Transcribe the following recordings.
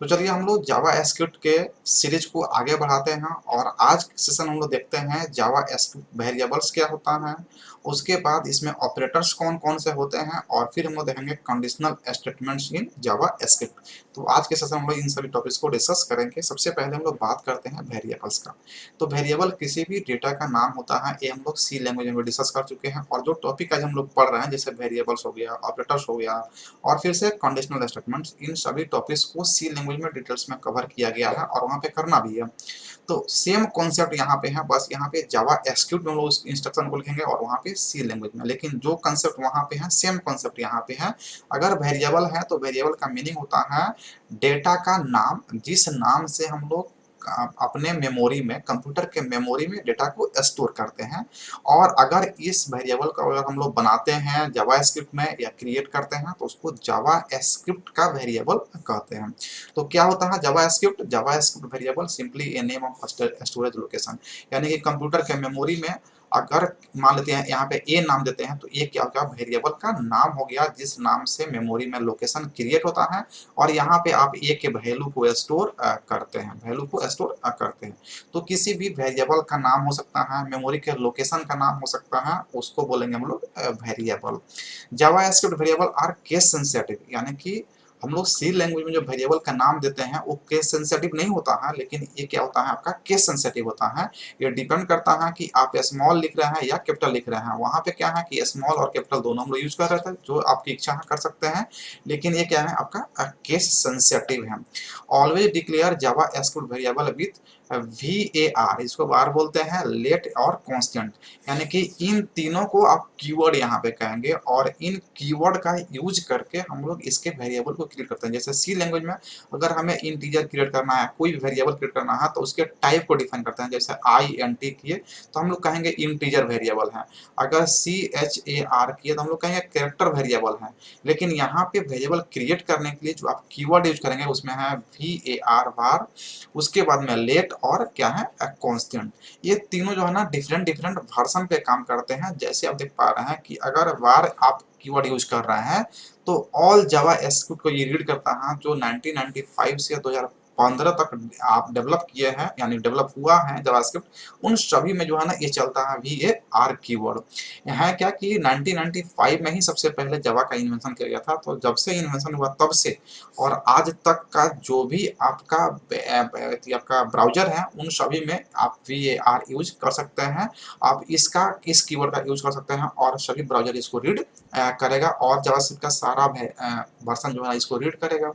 तो चलिए हम लोग जावा स्क्रिप्ट के सीरीज को आगे बढ़ाते हैं और आज के सेशन हम लोग देखते हैं जावा स्क्रिप्ट वेरिएबल्स क्या होता है, उसके बाद इसमें ऑपरेटर्स कौन कौन से होते हैं और फिर हम लोग देखेंगे conditional statements in Java script. तो आज के सेशन हम लोग इन सभी टॉपिक्स को डिस्कस करेंगे। सबसे पहले हम लोग बात करते हैं वेरिएबल्स का। तो वेरिएबल किसी भी डेटा का नाम होता है, ये हम लोग सी लैंग्वेज में डिस्कस कर चुके हैं। और जो टॉपिक आज हम लोग पढ़ रहे हैं जैसे वेरिएबल्स हो गया, ऑपरेटर्स हो गया और फिर से कंडीशनल स्टेटमेंट्स, इन सभी टॉपिक्स को सी लैंग्वेज में डिटेल्स में कवर किया गया है और वहाँ पे करना भी है। तो सेम कॉन्सेप्ट यहाँ पे है, बस यहाँ पे जावा स्क्रिप्ट में हम लोग उस इंस्ट्रक्शन को लिखेंगे और वहाँ पे सी लैंग्वेज में, लेकिन जो कॉन्सेप्ट वहाँ पे है सेम कॉन्सेप्ट यहाँ पे है। अगर वेरिएबल है तो वेरिएबल का मीनिंग होता है डेटा का नाम, जिस नाम से हम लोग अपने मेमोरी में, कंप्यूटर के मेमोरी में डेटा को स्टोर करते हैं। और अगर इस वेरिएबल का अगर हम लोग बनाते हैं जावा स्क्रिप्ट में या क्रिएट करते हैं तो उसको जावा स्क्रिप्ट का वेरिएबल कहते हैं। तो क्या होता है JavaScript? JavaScript variable simply a name of storage location, यानी कि कंप्यूटर के मेमोरी में अगर मान लेते हैं यहाँ पे ए नाम देते हैं तो ये क्या हो गया, वेरिएबल का नाम हो गया जिस नाम से मेमोरी में लोकेशन क्रिएट होता है। और यहाँ पे आप ए के वैल्यू को स्टोर करते हैं, वैल्यू को स्टोर करते हैं। तो किसी भी वेरिएबल का नाम हो सकता है, मेमोरी के लोकेशन का नाम हो सकता है, उसको बोलेंगे हम लोग variable. JavaScript variable are case sensitive, यानी कि हम लोग सी लैंग्वेज में जो वेरिएबल का नाम देते हैं वो केस सेंसिटिव नहीं होता है, लेकिन ये क्या होता है आपका केस सेंसिटिव होता है। ये डिपेंड करता है कि आप स्मॉल लिख रहे हैं या कैपिटल लिख रहे हैं। वहाँ पे क्या है कि स्मॉल और कैपिटल दोनों हम लोग यूज कर रहे थे, जो आपकी इच्छा है कर सकते हैं, लेकिन ये क्या है आपका केस सेंसिटिव है। Always declare Java script variable with VAR, इसको बार बोलते हैं लेट और कांस्टेंट, यानी कि इन तीनों को आप कीवर्ड यहाँ पे कहेंगे और इन कीवर्ड का यूज करके हम लोग इसके वेरिएबल को क्रिएट करते हैं। जैसे सी लैंग्वेज में अगर हमें इंटीजर क्रिएट करना है, कोई भी वेरिएबल क्रिएट करना है तो उसके टाइप को डिफाइन करते हैं। जैसे INT किए तो हम लोग कहेंगे इंटीजर वेरिएबल है, अगर CHAR किए तो हम लोग कहेंगे कैरेक्टर वेरिएबल है। लेकिन यहाँ पे वेरिएबल क्रिएट करने के लिए जो आप कीवर्ड यूज करेंगे उसमें है VAR बार, उसके बाद में लेट और क्या है कांस्टेंट। ये तीनों जो है ना डिफरेंट डिफरेंट वर्जन पे काम करते हैं। जैसे आप देख पा रहे हैं कि अगर बार आप कीवर्ड यूज कर रहे हैं तो ऑल जावा स्क्रिप्ट को ये रीड करता है जो 1995 से 2015 तक आप डेवलप किए हैं, यानी डेवलप हुआ है जावास्क्रिप्ट, उन सभी में जो है ना ये चलता है VAR कीवर्ड। यहाँ क्या कि 1995 में ही सबसे पहले जावा का इन्वेंशन किया गया था। तो जब से इन्वेंशन हुआ तब से और आज तक का जो भी आपका ब्राउजर है उन सभी में आप VAR यूज कर सकते हैं। आप इस कीवर्ड का यूज कर सकते हैं और सभी ब्राउजर इसको रीड करेगा और जावास्क्रिप्ट का सारा वर्जन जो है इसको रीड करेगा।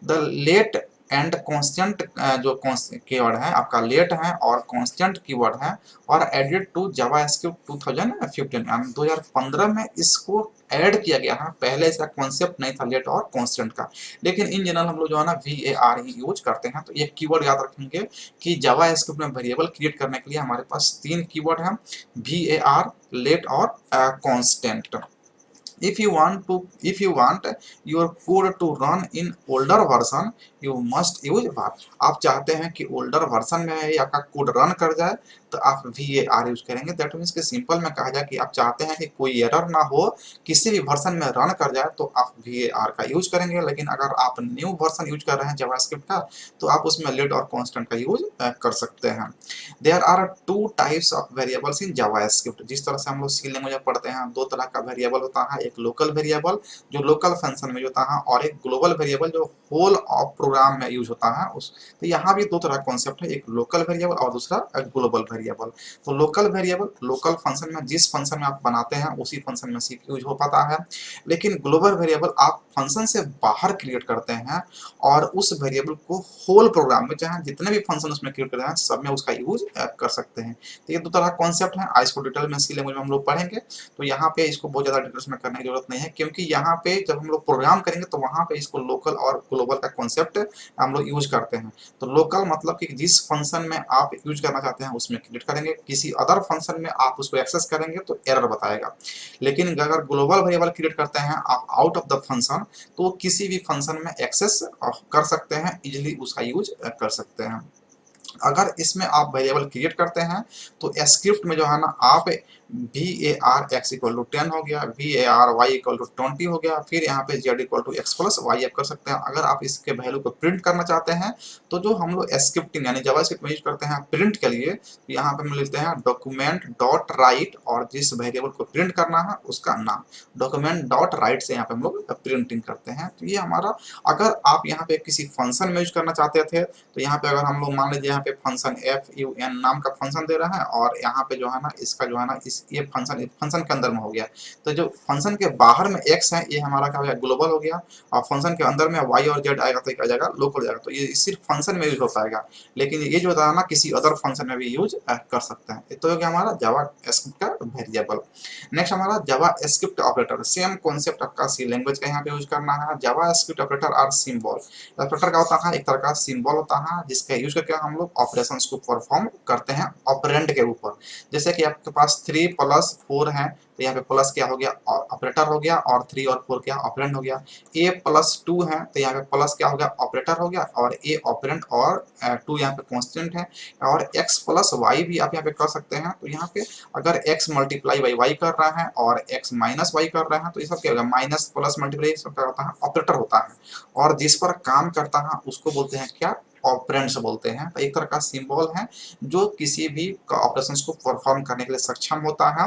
द लेट एंड कांस्टेंट जो कीवर्ड है आपका लेट है और कांस्टेंट कीवर्ड है और एडेड टू जावास्क्रिप्ट 2015, 2015 में इसको ऐड किया गया है। पहले इसका कॉन्सेप्ट नहीं था लेट और कांस्टेंट का, लेकिन इन जनरल हम लोग जो है ना VAR ही यूज करते हैं। तो ये कीवर्ड याद रखेंगे कि जावास्क्रिप्ट में वेरिएबल क्रिएट करने के लिए हमारे पास 3 कीवर्ड हैं, VAR, लेट और constant. if you want your code to run in older version you must use var। आप चाहते हैं कि ओल्डर वर्जन में आपका कोड रन कर जाए तो आप VAR यूज करेंगे। दैट मीन्स कि सिंपल में कहा जाए कि आप चाहते हैं कि कोई एरर ना हो, किसी भी वर्जन में रन कर जाए तो आप VAR का यूज करेंगे। लेकिन अगर आप न्यू वर्जन यूज कर रहे हैं जावास्क्रिप्ट का तो आप उसमें लेट और कांस्टेंट का यूज कर सकते हैं। There are 2 types of variables in JavaScript. जिस तरह से हम लोग सी लैंग्वेज में पढ़ते हैं 2 तरह का वेरिएबल होता है, एक लोकल वेरिएबल जो लोकल फंक्शन में होता है और एक ग्लोबल वेरिएबल जो होल ऑफ प्रोग्राम में यूज होता है। उस तो यहाँ भी 2 तरह का कॉन्सेप्ट है, एक लोकल वेरिएबल और दूसरा ग्लोबल वेरिएबल। तो लोकल वेरिएबल लोकल फंक्शन में, जिस फंक्शन में आप बनाते हैं उसी फंक्शन में सिर्फ यूज हो पाता है। लेकिन ग्लोबल वेरिएबल आप फंक्शन से बाहर क्रिएट करते हैं और उस वेरिएबल को होल प्रोग्राम में चाहे जितने भी फंक्शन उसमें क्रिएट करते हैं सब में उसका यूज कर सकते हैं। तो ये 2 तरह का कॉन्सेप्ट है। इसको डिटेल में सी लैंग्वेज में हम लोग पढ़ेंगे, तो यहाँ पे इसको बहुत ज्यादा डिटेल्स में करने की जरूरत नहीं है, क्योंकि यहाँ पे जब हम लोग प्रोग्राम करेंगे तो वहाँ पे इसको लोकल और ग्लोबल का कॉन्सेप्ट हम लोग यूज करते हैं। तो लोकल मतलब कि जिस फंक्शन में आप यूज करना चाहते हैं उसमें क्रिएट करेंगे, किसी अदर फंक्शन में आप उसको एक्सेस करेंगे तो एरर बताएगा। लेकिन अगर ग्लोबल वेरिएबल क्रिएट करते हैं आप आउट ऑफ द फंक्शन तो किसी भी फंक्शन में एक्सेस कर सकते हैं, इजिली उसका यूज कर सकते हैं। अगर इसमें आप वेरिएबल क्रिएट करते हैं तो स्क्रिप्ट में जो है ना आप var(x = 10) हो गया, var(y = 20) हो गया, फिर यहाँ पे z = x+y आप कर सकते हैं। अगर आप इसके वैल्यू को प्रिंट करना चाहते हैं तो जो हम लोग स्क्रिप्टिंग यानी जावास्क्रिप्ट में यूज करते हैं प्रिंट के लिए, यहाँ पे हम लिखते हैं डॉक्यूमेंट डॉट राइट और जिस वेरिएबल को प्रिंट करना है उसका नाम, डॉक्यूमेंट डॉट राइट से यहाँ पे हम लोग प्रिंटिंग करते हैं। तो ये हमारा, अगर आप यहाँ पे किसी फंक्शन में यूज करना चाहते थे तो यहाँ पे अगर हम लोग मान लीजिए यहाँ पे फंक्शन fun नाम का फंक्शन दे रहा है और यहाँ पे जो है ना इसका जो है ना ये फंक्शन के अंदर में हो गया, तो जो फंक्शन के बाहर में x है ये हमारा क्या हो गया, ग्लोबल हो गया, और फंक्शन के अंदर में y और z आएगा तो क्या जाएगा, लोकल जाएगा। तो ये सिर्फ फंक्शन में यूज हो पाएगा, लेकिन ये जो होता है ना किसी अदर फंक्शन में भी यूज कर सकते हैं। तो हो गया हमारा जावा स्क्रिप्ट का वेरिएबल। नेक्स्ट हमारा JavaScript operator, same concept आपका सी लैंग्वेज का यहाँ पे यूज करना है। JavaScript operator are symbol, operator का होता है एक तरह का सिंबल होता है जिसका यूज करके हम लोग ऑपरेशंस को परफॉर्म करते हैं ऑपरेंड के ऊपर। जैसे कि आपके पास 3 + 4 है तो यहाँ पे प्लस क्या हो गया, ऑपरेटर हो गया, और 3 और 4 क्या, ऑपरेंड हो गया। a + 2 है तो यहाँ पे प्लस क्या हो गया, ऑपरेटर हो गया, और a ऑपरेंड और 2 यहाँ पे कांस्टेंट है। और x + y भी आप यहाँ पे कर सकते हैं। तो यहाँ पे अगर x × y कर रहा है और x - y कर रहा है तो ये सब क्या होगा, माइनस प्लस मल्टीप्लाई सब क्या होता है, ऑपरेटर होता है। और जिस पर काम करता है उसको बोलते हैं क्या, ऑपरेंड्स बोलते हैं। तो एक तरह का सिंबल है जो किसी भी ऑपरेशंस को परफॉर्म करने के लिए सक्षम होता है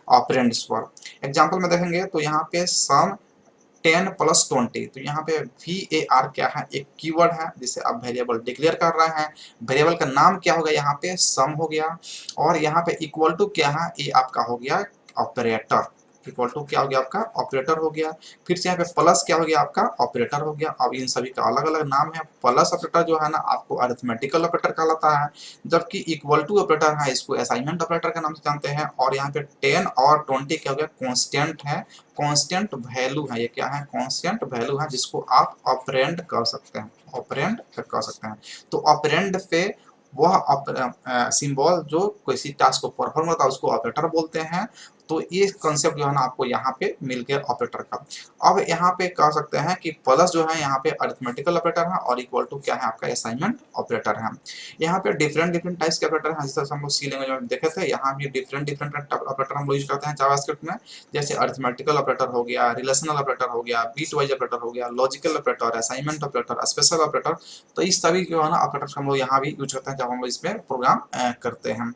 ऑपरेंड्स पर। एग्जांपल में देखेंगे तो यहाँ पे सम 10 + 20, तो यहाँ पे var क्या है, एक कीवर्ड है जिसे आप वेरिएबल डिक्लेयर कर रहे हैं। वेरिएबल का नाम क्या होगा, यहाँ पे सम हो गया, और यहाँ पे इक्वल टू क्या है, ये आपका हो गया ऑपरेटर, इक्वल टू क्या हो गया आपका ऑपरेटर हो गया। फिर से यहाँ पे प्लस क्या हो गया आपका ऑपरेटर हो गया। अब इन सभी का अलग अलग नाम है। प्लस ऑपरेटर जो है ना आपको अरिथमेटिकल ऑपरेटर कहलाता है, जबकि इक्वल टू ऑपरेटर है इसको असाइनमेंट ऑपरेटर के नाम से जानते हैं। और यहाँ पे 10 और 20 क्या हो गया, कॉन्स्टेंट है, कॉन्स्टेंट वैल्यू है, ये क्या है, कॉन्स्टेंट वैल्यू है जिसको आप ऑपरेंड कर सकते हैं, ऑपरेंड कर सकते हैं। तो ऑपरेंड पे वह सिंबल जो किसी टास्क को परफॉर्म करता है उसको ऑपरेटर बोलते हैं। तो ये कंसेप्ट जो है ना आपको यहाँ पे मिल गया ऑपरेटर का। अब यहाँ पे कह सकते हैं कि प्लस जो है यहाँ पे अरिथमेटिकल ऑपरेटर है और इक्वल टू क्या है आपका असाइनमेंट ऑपरेटर है। यहाँ पे डिफरेंट टाइप्स के ऑपरेटर हैं, जैसे हम लोग सी लैंग्वेज में देखे थे, यहाँ भी डिफरेंट ऑपरेटर हम लोग यूज करते हैं जावास्क्रिप्ट में। जैसे अरिथमेटिकल ऑपरेटर हो गया, रिलेशनल ऑपरेटर हो गया, बीट वाइज ऑपरेटर हो गया, logical operator, assignment operator, special operator. तो इस सभी जो है ना ऑपरेटर हम लोग यहाँ भी यूज करते हैं जब हम लोग इसमें प्रोग्राम करते हैं।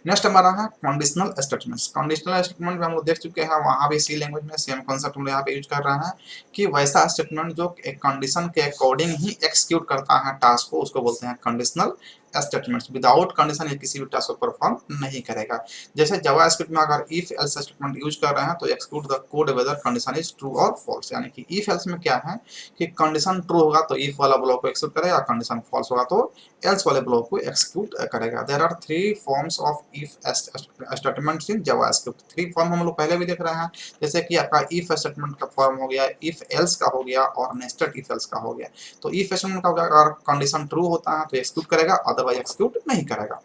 नेक्स्ट हमारा है कंडीशनल स्टेटमेंट्स। कंडीशनल स्टेटमेंट में हम लोग देख चुके हैं, वहाँ भी सी लैंग्वेज में सेम कॉन्सेप्ट हम लोग यहाँ पे यूज कर रहे हैं कि वैसा स्टेटमेंट जो एक कंडीशन के अकॉर्डिंग ही एक्सिक्यूट करता है टास्क को, उसको बोलते हैं कंडीशनल स्टेटमेंट्स। विदाउट कंडीशन ये किसी भी टास्क को परफॉर्म नहीं करेगा। जैसे जावास्क्रिप्ट में अगर इफ एल्स स्टेटमेंट यूज कर रहे हैं तो execute the code whether condition is true और फॉल्स, यानी कि इफ एल्स में क्या है कि कंडीशन ट्रू होगा तो इफ वाला ब्लॉक को एक्सिक्यूट करेगा, कंडीशन फॉल्स होगा तो एल्स वाले ब्लॉक को एक्सिक्यूट करेगा। There are 3 forms of if statements in JavaScript. 3 form हम लोग पहले भी देख रहे हैं, जैसे कि आपका इफ स्टेटमेंट का फॉर्म हो गया, इफ एल्स का हो गया और नेस्टेड इफ एल्स का हो गया। तो इफ स्टेटमेंट का होगा अगर कंडीशन ट्रू होता है तो एक्सिक्यूट करेगा, अदरवाइज एक्सिक्यूट नहीं करेगा।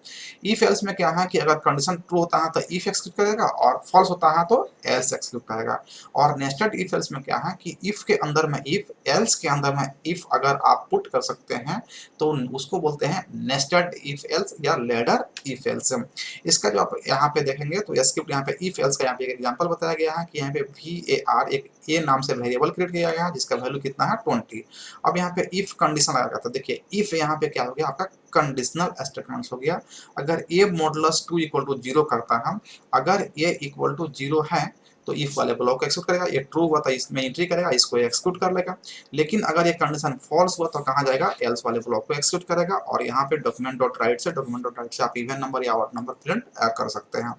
इफ एल्स में क्या है कि अगर कंडीशन ट्रू होता है तो इफ एक्सिक्यूट करेगा और फॉल्स होता है तो एल्स एक्सिक्यूट करेगा। और नेस्टेड इफ एल्स में क्या है कि इफ के अंदर में इफ, एल्स के अंदर में इफ अगर आप पुट कर सकते हैं तो उसको बोलते हैं नेस्टेड इफ एल्स या लैडर इफ एल्स। इसका जो आप यहाँ पे देखेंगे तो स्क्रिप्ट यहाँ पे इफ एल्स का यहाँ पे एक एग्जांपल बताया गया है कि यहाँ पे var एक ए नाम से वेरिएबल क्रिएट किया गया है जिसका वैल्यू कितना है 20। अब यहाँ पे इफ कंडीशन लगाया था, देखिए इफ यहाँ पे क्या हो गया आपका कंडीशनल स्टेटमेंट्स हो गया। अगर a मॉडुलस 2 = 0 करता है, अगर a = 0 है तो इफ वाले ब्लॉक को एक्सिक्यूट करेगा, ये ट्रू हुआ तो इसमें एंट्री करेगा, इसको एक्सिक्यूट कर लेगा। लेकिन अगर ये कंडीशन फॉल्स हुआ तो कहाँ जाएगा, एल्स वाले ब्लॉक को एक्सिक्यूट करेगा। और यहाँ पे डॉक्यूमेंट डॉट राइट से आप इवन नंबर या ऑड नंबर प्रिंट कर सकते हैं।